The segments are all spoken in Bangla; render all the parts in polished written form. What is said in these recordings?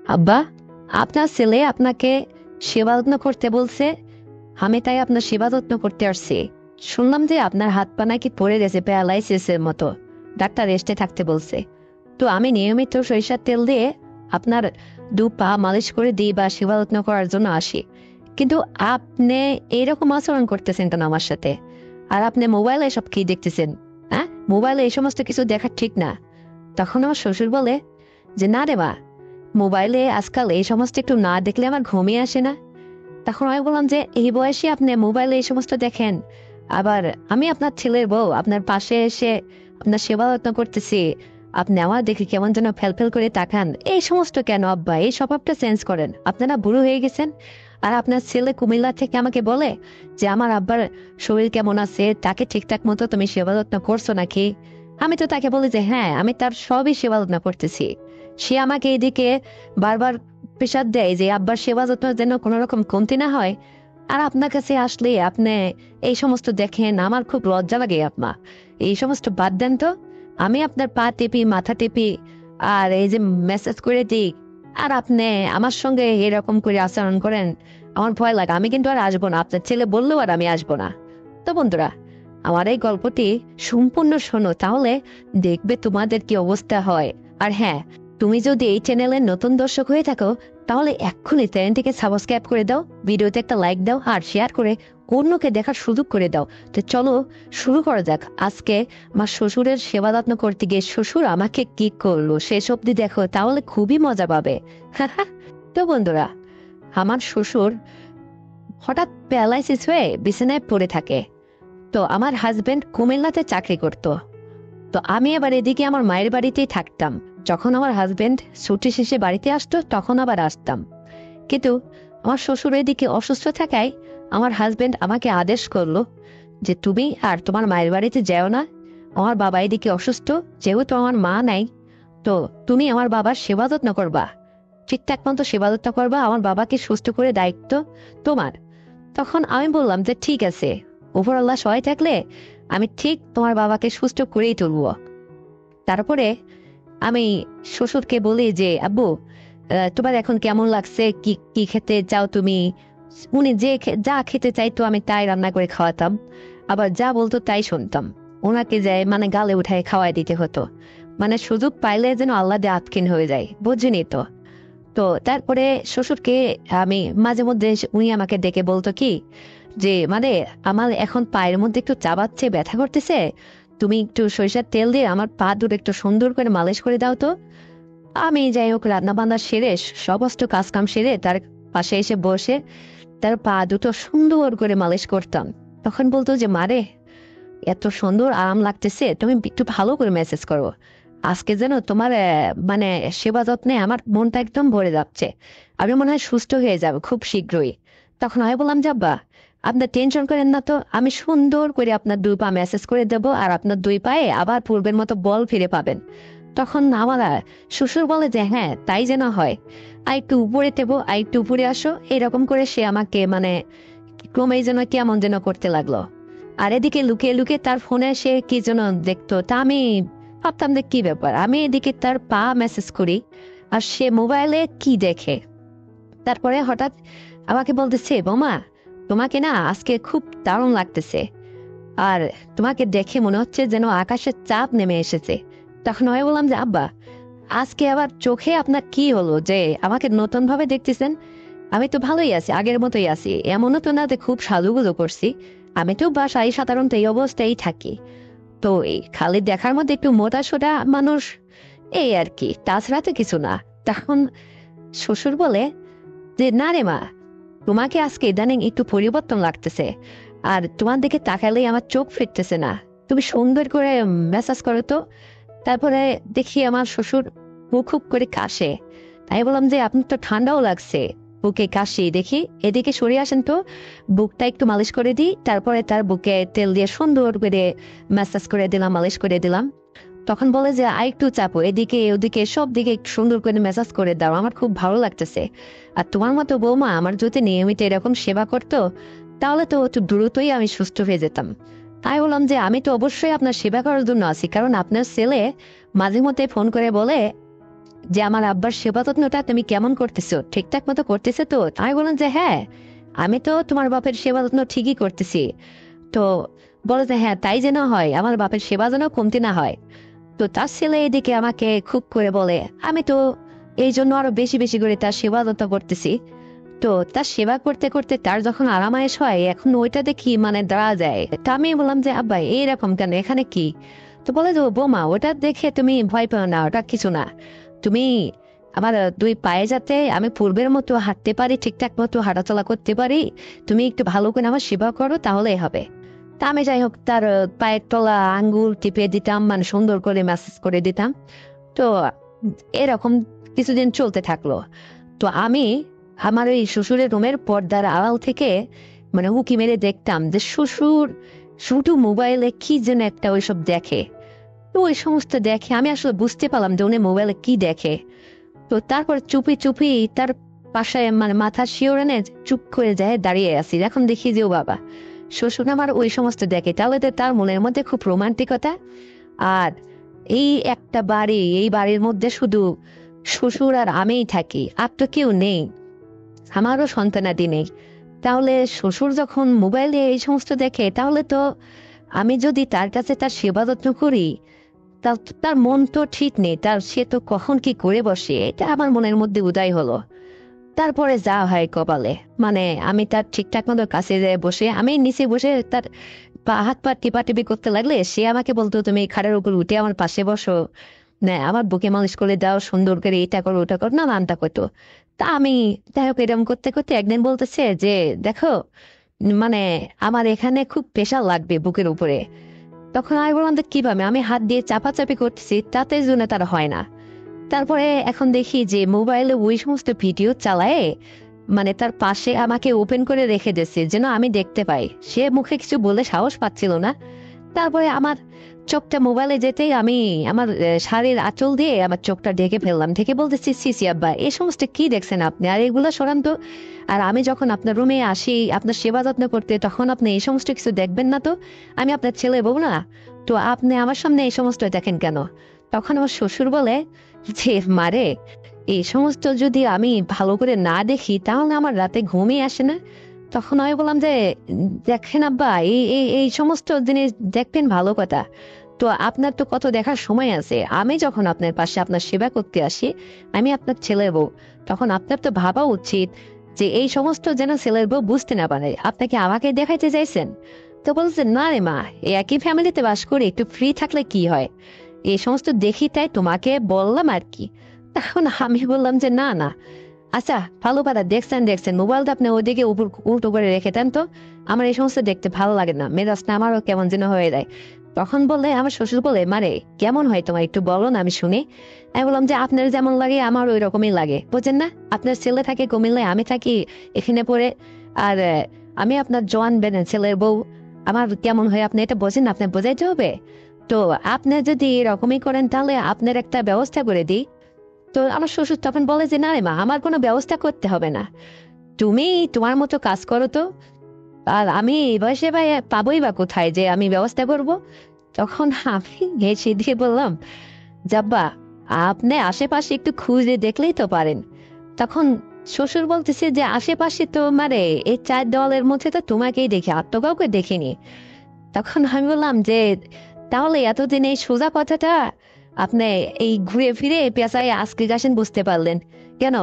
আব্বা, আপনার ছেলে আপনাকে সেবা যত্ন করতে বলছে, আমি তাই আপনার সেবা যত্ন করতে আসছি। শুনলাম যে আপনার হাত পা নাকি পড়ে গেছে প্যারালাইসিসের মতো, ডাক্তার রেস্টে থাকতে বলছে। তো আমি নিয়মিত সরিষার তেল দিয়ে আপনার দু পা মালিশ করে দিই বা সেবা যত্ন করার জন্য আসি। কিন্তু আপনি এইরকম আচরণ করতেছেন কেন আমার সাথে? আর আপনি মোবাইলে সব কি দেখতেছেন? হ্যাঁ, মোবাইলে এই সমস্ত কিছু দেখা ঠিক না। তখন আমার শ্বশুর বলে যে না রে মা, মোবাইলে আজকাল এই সমস্ত একটু না দেখলে আমার ঘুমিয়ে আসে না। তখন আমি বললাম যে এই বয়সে আপনি মোবাইলে এই সমস্ত দেখেন, আবার আমি আপনার ছেলের বউ, আপনার পাশে এসে আপনার সেবা যত্ন করতেছি, আপনি আমার দেখে কেমন যেন ফেলফেল করে তাকান। এই সমস্ত কেন আব্বা? এই স্বভাবটা চেঞ্জ করেন। আপনারা বুড়ো হয়ে গেছেন। আর আপনার ছেলে কুমিল্লা থেকে আমাকে বলে যে আমার আব্বার শরীর কেমন আছে, তাকে ঠিকঠাক মতো তুমি সেবা যত্ন করছো নাকি? আমি তো তাকে বলি যে হ্যাঁ, আমি তার সবই সেবা যত্ন করতেছি। সে আমাকে এদিকে বারবার প্রেসার দেয় যে আব্বার সেবা যত্ন যেন কোনো রকম কমতি না হয়। আর আপনার কাছে আসলে আপনি এই সমস্ত দেখেন, আমার খুব লজ্জা লাগে আপনা। এই সমস্ত বাদ দেন তো। আমি আপনার পা টেপি, মাথা টেপি, আর এই যে মেসেজ করে দিই, আর আপনি আমার সঙ্গে এরকম করে আচরণ করেন, আমার ভয় লাগে। আমি কিন্তু আর আসবো না, আপনার ছেলে বললেও আর আমি আসবো না। তো বন্ধুরা, আমার এই গল্পটি সম্পূর্ণ শোনো, তাহলে দেখবে তোমাদের কি অবস্থা হয়। আর হ্যাঁ, তুমি যদি এই চ্যানেলের নতুন দর্শক হয়ে থাকো, তাহলে এক্ষুনি চ্যানেলটিকে সাবস্ক্রাইব করে দাও, ভিডিওতে একটা লাইক দাও, আর শেয়ার করে অন্যকে দেখার সুযোগ করে দাও। তো চলো শুরু করা যাক। আজকে আমার শ্বশুরের সেবা যত্ন করতে গিয়ে শ্বশুর আমাকে কি করলো শেষ অব্দি দেখো, তাহলে খুবই মজা পাবে। তো বন্ধুরা, আমার শ্বশুর হঠাৎ প্যারালাইসিস হয়ে বিছানায় পড়ে থাকে। তো আমার হাজবেন্ড কুমিল্লাতে চাকরি করত। তো আমি এবার এদিকে আমার মায়ের বাড়িতেই থাকতাম। যখন আমার হাজবেন্ড ছুটি শেষে বাড়িতে আসতো তখন আবার আসতাম। কিন্তু আমার শ্বশুর এদিকে অসুস্থ থাকায় আমার হাজবেন্ড আমাকে আদেশ করলো যে তুমি আর তোমার মায়ের বাড়িতে যেও না। আমার বাবা এদিকে অসুস্থ, যেহেতু আমার মা নাই, তো তুমি আমার বাবার সেবা যত্ন করবা, ঠিকঠাক মতো সেবা যত্ন করবা, আমার বাবাকে সুস্থ করে দায়িত্ব তোমার। তখন আমি বললাম যে ঠিক আছে, উপরআল্লাহ সহায় থাকলে আমি ঠিক তোমার বাবাকে সুস্থ করেই তুলবো। তারপরে আমি শ্বশুরকে বলি যে আব্বু, তোমার এখন কেমন লাগছে, কি কি খেতে চাও তুমি? উনি যা খেতে চাইতো আমি তাই রান্না করে খাওয়াতাম, আবার যা বলতো তাই শুনতাম। ওনাকে যে মানে গালে উঠায় খাওয়াই দিতে হতো, মানে সুযোগ পাইলে যেন আল্লাহ দিয়ে আতকিন হয়ে যায়, বুঝিনি তো। তো তারপরে শ্বশুরকে আমি মাঝে মধ্যে উনি আমাকে ডেকে বলতো কি যে মানে আমার এখন পায়ের মধ্যে একটু চাবাচ্ছে, ব্যথা করতেছে, তুমি একটু সরিষার তেল দিয়ে আমার পা দুটো একটু সুন্দর করে মালিশ করে দাও তো। আমি যাই হোক রান্না বান্না সেরে সমস্ত কাজ কাম সেরে তার পাশে এসে বসে তার পা দুটো সুন্দর করে মালিশ করতাম। তখন বলতো যে মারে, এত সুন্দর আরাম লাগতেছে, তুমি একটু ভালো করে মেসেজ করো। আজকে যেন তোমার মানে সেবা যত্নে আমার মনটা একদম ভরে যাচ্ছে, আমি মনে হয় সুস্থ হয়ে যাবে খুব শীঘ্রই। তখন আমি বললাম যে আব্বা, আপনার টেনশন করেন না তো, আমি সুন্দর করে আপনার দুই পা মেসেজ করে দেবো, আর আপনার দুই পায়ে আবার পূর্বের মতো বল ফিরে পাবেন। তখন আমার শ্বশুর বলে যে হ্যাঁ তাই যেন হয়, আর একটু উপরে দেবো, আর একটু উপরে আসো, এরকম করে সে আমাকে মানে ক্রমেই যেন কেমন যেন করতে লাগলো। আর এদিকে লুকিয়ে লুকিয়ে তার ফোনে সে কি যেন দেখতো, তা আমি ভাবতাম যে কি ব্যাপার, আমি এদিকে তার পা মেসেজ করি আর সে মোবাইলে কি দেখে। তারপরে হঠাৎ আমাকে বলতেছে বোমা, তোমাকে না আজকে খুব দারুণ লাগতেছে, আর তোমাকে দেখে মনে হচ্ছে যেন আকাশের চাপ নেমে এসেছে। তখন আমি বললাম যে আব্বা, আজকে আবার চোখে আপনার কি হলো যে আমাকে নতুন ভাবে দেখতেছেন? আমি তো ভালোই আছি, আগের মতোই আছি, এমনও তো না যে খুব সাজুগুজু করছি। আমি তো বাসায় সাধারণত এই অবস্থায় থাকি। তো এই খালি দেখার মধ্যে একটু মোটা সোটা মানুষ, এই আর কি, তাছাড়া তো কিছু না। তখন শ্বশুর বলে যে না রে মা, তোমাকে আজকে ইদানিং একটু পরিবর্তন লাগতেছে, আর তোমার দিকে তাকালেই আমার চোখ ফিরতেছে না, তুমি সুন্দর করে মেসাজ করো তো। তারপরে দেখি আমার শ্বশুর মুখ খুব করে কাশে। তাই বললাম যে আপনার তো ঠান্ডাও লাগছে, বুকে কাশি দেখি, এদিকে সরে আসেন তো, বুকটা একটু মালিশ করে দিই। তারপরে তার বুকে তেল দিয়ে সুন্দর করে ম্যাসাজ করে দিলাম, মালিশ করে দিলাম। তখন বলে যে আর একটু চাপো, এদিকে ওদিকে সব দিকে একটু সুন্দর করে মেসাজ করে দাও, আমার খুব ভালো লাগতেছে। আর তোমার মতো বৌমা আমার যদি নিয়মিত এরকম সেবা করতো, তাহলে তো একটু দ্রুতই আমি সুস্থ হয়ে যেতাম। তাই বললাম যে আমি তো অবশ্যই আপনার সেবা করার জন্য আছি, কারণ আপনার ছেলে মাঝে মধ্যে ফোন করে বলে যে আমার আব্বার সেবা যত্নটা তুমি কেমন করতেছো, ঠিকঠাক মতো করতেছে তো? আমি বললাম যে হ্যাঁ, আমি তো তোমার বাপের সেবা যত্ন ঠিকই করতেছি। তো বলে যে হ্যাঁ, তাই যেন হয়, আমার বাপের সেবা যেন কমতি না হয়। তো তার ছেলে এদিকে আমাকে খুব করে বলে, আমি তো এই জন্য আরো বেশি বেশি করে তার সেবা যত্ন করতেছি। তো তার সেবা করতে করতে তার যখন আরামায়েশ হয়, এখন ওইটা দেখি মানে দাঁড়া যায়। তা আমি বললাম যে আব্বা এইরকম কেন, এখানে কি? তো বলে যে বৌমা, ওটা দেখে তুমি ভয় পেও না, ওটা কিছু না। তুমি আমার দুই পায়ে যাতে আমি পূর্বের মতো হাঁটতে পারি, ঠিকঠাক মতো হাঁটাচলা করতে পারি, তুমি একটু ভালো করে আমার সেবা করো, তাহলেই হবে। তা আমি যাই হোক তার পায়ের তলা আঙ্গুল টিপে দিতাম, মানে সুন্দর করে ম্যাসাজ করে দিতাম। তো এরকম কিছুদিন চলতে থাকলো। তো আমি আমার ওই শ্বশুরের রুমের পর্দার আড়াল থেকে মানে উকি মেরে দেখতাম যে শ্বশুর শুধু মোবাইলে কি যেন একটা ওইসব দেখে। তো ওই সমস্ত দেখে আমি আসলে বুঝতে পারলাম যে উনি মোবাইলে কি দেখে। তো তারপর চুপি চুপি তার পাশে মানে মাথা শিওরেনে চুপ করে যায় দাঁড়িয়ে আছি। এখন দেখি যে ও বাবা, শ্বশুর আমার ওই সমস্ত দেখে, তাহলে তো তার মনের মধ্যে খুব রোমান্টিকতা। আর এই একটা বাড়ি, এই বাড়ির মধ্যে শুধু শ্বশুর আর আমিই থাকি, আর তো কেউ নেই, আমারও সন্তানাদি নেই। তাহলে শ্বশুর যখন মোবাইলে এই সমস্ত দেখে, তাহলে তো আমি যদি তার কাছে তার সেবা যত্ন করি, তার মন তো ঠিক নেই, তার সে তো কখন কি করে বসে, এটা আমার মনের মধ্যে উদয় হলো। তারপরে যা হয় কপালে, মানে আমি তার ঠিকঠাক মতো কাছে যেয়ে বসে, আমি নিচে বসে তার হাত পা টিপাটিপি করতে লাগলে সে আমাকে বলতো তুমি খাটের উপর উঠে আমার পাশে বসো, না আমার বুকে মালিশ করে দাও, সুন্দর করে এটা করো ওটা করো, না নানটা করতো। তা আমি যাই হোক এরকম করতে করতে একদিন বলতেছে যে দেখো, মানে আমার এখানে খুব প্রেশার লাগবে বুকের উপরে। তখন আমি বললাম যে কিভাবে, আমি হাত দিয়ে চাপাচাপি করতেছি, তাতে জন্য তার হয় না। তারপরে এখন দেখি যে মোবাইলে ওই সমস্ত ভিডিও চালায়, মানে তার পাশে আমাকে ওপেন করে রেখে দিয়েছে যেন আমি দেখতে পাই। সে মুখে কিছু বলে সাহস পাচ্ছিল না। তারপরে আমার চোখটা মোবাইলে যেতেই আমি আমার শাড়ির আঁচল দিয়ে আমার চোখটা ঢেকে ফেললাম, ঢেকে বলতেছি সিসি আব্বা, এই সমস্ত কি দেখছেন আপনি, আর এগুলো সরান তো। আর আমি যখন আপনার রুমে আসি আপনার সেবা যত্ন করতে, তখন আপনি এই সমস্ত কিছু দেখবেন না তো? আমি আপনার ছেলে বউ না? তো আপনি আমার সামনে এই সমস্ত দেখেন কেন? তখন আমার শ্বশুর বলে যে মারে, এই সমস্ত যদি আমি ভালো করে না দেখি তাহলে আমার রাতে ঘুমই আসে না। তখন আমি বললাম যে দেখেন আব্বা, এই এই এই সমস্ত জিনিস দেখবেন ভালো কথা, তো আপনার তো কত দেখার সময় আছে। আমি যখন আপনার পাশে আপনার সেবা করতে আসি, আমি আপনার ছেলের বউ, তখন আপনার তো ভাবা উচিত যে এই সমস্ত যেন ছেলের বউ বুঝতে না পারে। আপনাকে আমাকে দেখাইতে চাইছেন? তো বলছে না রে মা, এই একই ফ্যামিলিতে বাস করি, একটু ফ্রি থাকলে কি হয়, এই সমস্ত দেখি তাই তোমাকে বললাম আর কি। তখন আমি বললাম যে না না, আচ্ছা ভালো কথা, দেখছেন দেখছেন, মোবাইলটা আপনি ওইদিকে উপর উল্টো করে রেখে দেন তো, আমার এই সমস্ত দেখতে ভালো লাগে না, মেজাজটা আমারও কেমন যেন হয়ে যায়। তখন বললে আমার শ্বশুর বলে মারে কেমন হয় তোমার, একটু বলো না আমি শুনি। আমি বললাম যে আপনার যেমন লাগে আমার ওই রকমই লাগে, বুঝেন না? আপনার ছেলে থাকে কুমিল্লায়, আমি থাকি এখানে পড়ে। আর আমি আপনার জোয়ান বেনে ছেলের বউ, আমার কেমন হয় আপনি এটা বোঝেন না, আপনি বোঝাইতে হবে। তো আপনি যদি এরকমই করেন তাহলে আপনার একটা ব্যবস্থা করে দিই। তো আমার শ্বশুর তখন বলে যে না রে মা, আমার কোনো ব্যবস্থা করতে হবে না, তুমি তোমার মতো কাজ করো তো, আর আমি এই বয়সে ভাই পাবোই বা কোথায় যে আমি ব্যবস্থা করব। তখন আমি হেসে দিয়ে বললাম, যাব্বা, আপনি আশেপাশে একটু খুঁজে দেখলেই তো পারেন। তখন শ্বশুর বলতেছে যে আশেপাশে তো মানে এই চার দেওয়ালের মধ্যে তো তোমাকেই দেখি, আর তো কাউকে দেখিনি। তখন আমি বললাম যে তাহলে এতদিন এই সোজা কথাটা আপনি এই ঘুরে ফিরে পেঁচায় আজকে গেছেন, বুঝতে পারলেন কেন?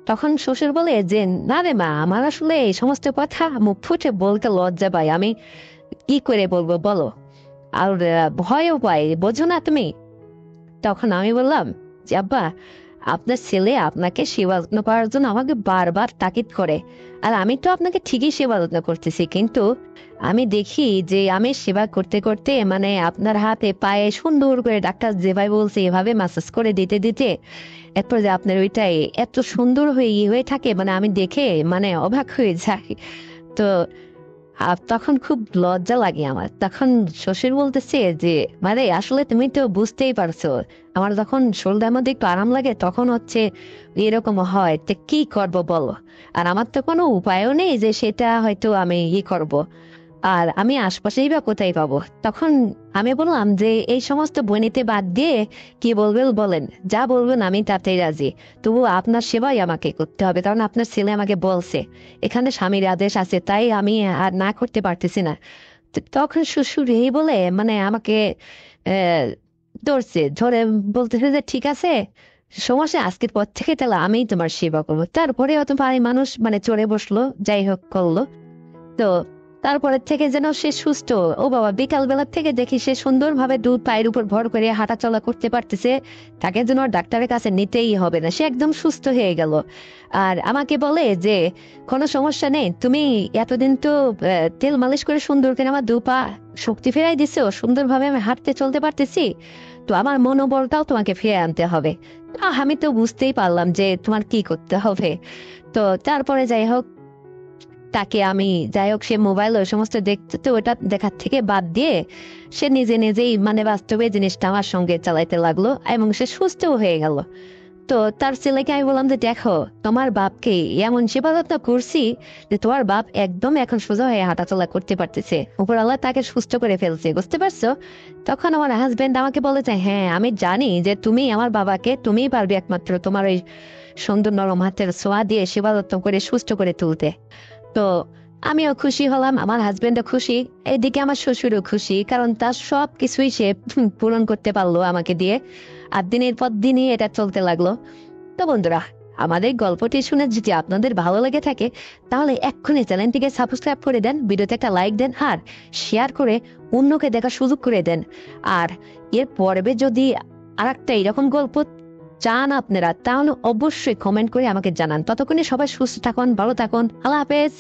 তখন শ্বশুর বলে যে না রে মা, আমার আসলে এই সমস্ত কথা মুখ ফুটে বলতে লজ্জা পাই, আমি কি করে বলবো বলো, আর ভয়ও পাই, বোঝো না তুমি? তখন আমি বললাম যে আব্বা, আপনার ছেলে আপনাকে সেবা যত্ন করার জন্য আমাকে বারবার তাকিদ করে, আর আমি তো আপনাকে ঠিকই সেবা যত্ন করতেছি, কিন্তু আমি দেখি যে আমি সেবা করতে করতে মানে আপনার হাতে পায়ে সুন্দর করে ডাক্তার যেভাবে বলছে এভাবে ম্যাসাজ করে দিতে দিতে এরপর যে আপনার ওইটাই এত সুন্দর হয়ে হয়ে থাকে, মানে আমি দেখে মানে অবাক হয়ে যাই। তো তখন খুব লজ্জা লাগে আমার। তখন শ্বশুর বলতেছে যে মানে আসলে তুমি তো বুঝতেই পারছো, আমার যখন শরীরের মধ্যে একটু আরাম লাগে তখন হচ্ছে এরকম হয়, তো কি করব বলো, আর আমার তো কোনো উপায়ও নেই যে সেটা হয়তো আমি করব। আর আমি আশপাশেই বা কোথায় পাবো? তখন আমি বললাম যে এই সমস্ত বনিতে বাদ দিয়ে কি বলবেন বলেন, যা বলবেন আমি তাতেই রাজি। তবু আপনার সেবাই আমাকে করতে হবে, কারণ আপনার ছেলে আমাকে বলছে এখানে স্বামীর আদেশ আছে, তাই আমি আর না করতে পারতেছি না। তখন শ্বশুর এই বলে মানে আমাকে আহ ধরছে, ধরে বলতেছে যে ঠিক আছে, সমস্যা, আজকের পর থেকে তাহলে আমিই তোমার সেবা করবো। তারপরে অত ভারী মানুষ মানে চড়ে বসলো, যাই হোক করলো। তো তারপরে থেকে যেন সে সুস্থ। ও বাবা, বিকাল বেলার থেকে দেখি সে সুন্দরভাবে দুধ পায়ের উপর ভর করে হাঁটাচলা করতে পারতেছে। তাকে যেন আর ডাক্তারের কাছে নিতেই হবে না, সে একদম সুস্থ হয়ে গেল। আর আমাকে বলে যে কোনো সমস্যা নেই, তুমি এতদিন তো তেল মালিশ করে সুন্দর করে আমার দু পা শক্তি ফেরাই দিছো, সুন্দরভাবে আমি হাঁটতে চলতে পারতেছি, তো আমার মনোবলটাও তোমাকে ফিরে আনতে হবে। আমি তো বুঝতেই পারলাম যে তোমার কি করতে হবে। তো তারপরে যাই হোক, তাকে আমি, যাই হোক, সে মোবাইল ওই সমস্ত দেখতে, তো ওটা দেখার থেকে বাদ দিয়ে সে নিজে নিজেই মানে বাস্তবে জিনিসটা আমার সঙ্গে চালাইতে লাগলো এবং সে সুস্থও হয়ে গেল। তো তার ছেলেকে আমি বললাম যে দেখো, তোমার বাপকে এমন সেবা যত্ন করছি যে তোমার বাপ একদম এখন সোজা হয়ে হাঁটাচলা করতে পারতেছে, উপর আল্লাহ তাকে সুস্থ করে ফেলছে, বুঝতে পারছো? তখন আমার হাজবেন্ড আমাকে বলেছে, হ্যাঁ আমি জানি যে তুমি আমার বাবাকে, তুমিই পারবে একমাত্র তোমার ওই সুন্দর নরম হাতের ছোঁয়া দিয়ে সেবা যত্ন করে সুস্থ করে তুলতে। তো আমিও খুশি হলাম, আমার হাজবেন্ডও খুশি, এদিকে আমার শ্বশুরও খুশি, কারণ তার সব কিছুই সে পূরণ করতে পারলো আমাকে দিয়ে। আর দিনের পর দিনই এটা চলতে লাগলো। তো বন্ধুরা, আমাদের গল্পটি শুনে যদি আপনাদের ভালো লেগে থাকে তাহলে এক্ষুনি চ্যানেলটিকে সাবস্ক্রাইব করে দেন, ভিডিওতে একটা লাইক দেন, আর শেয়ার করে অন্যকে দেখার সুযোগ করে দেন। আর এর পর্বে যদি আর একটা এরকম গল্প চান আপনারা, তাহলে অবশ্যই কমেন্ট করে আমাকে জানান। ততক্ষণে সবাই সুস্থ থাকুন, ভালো থাকুন, আল্লাহ হাফেজ।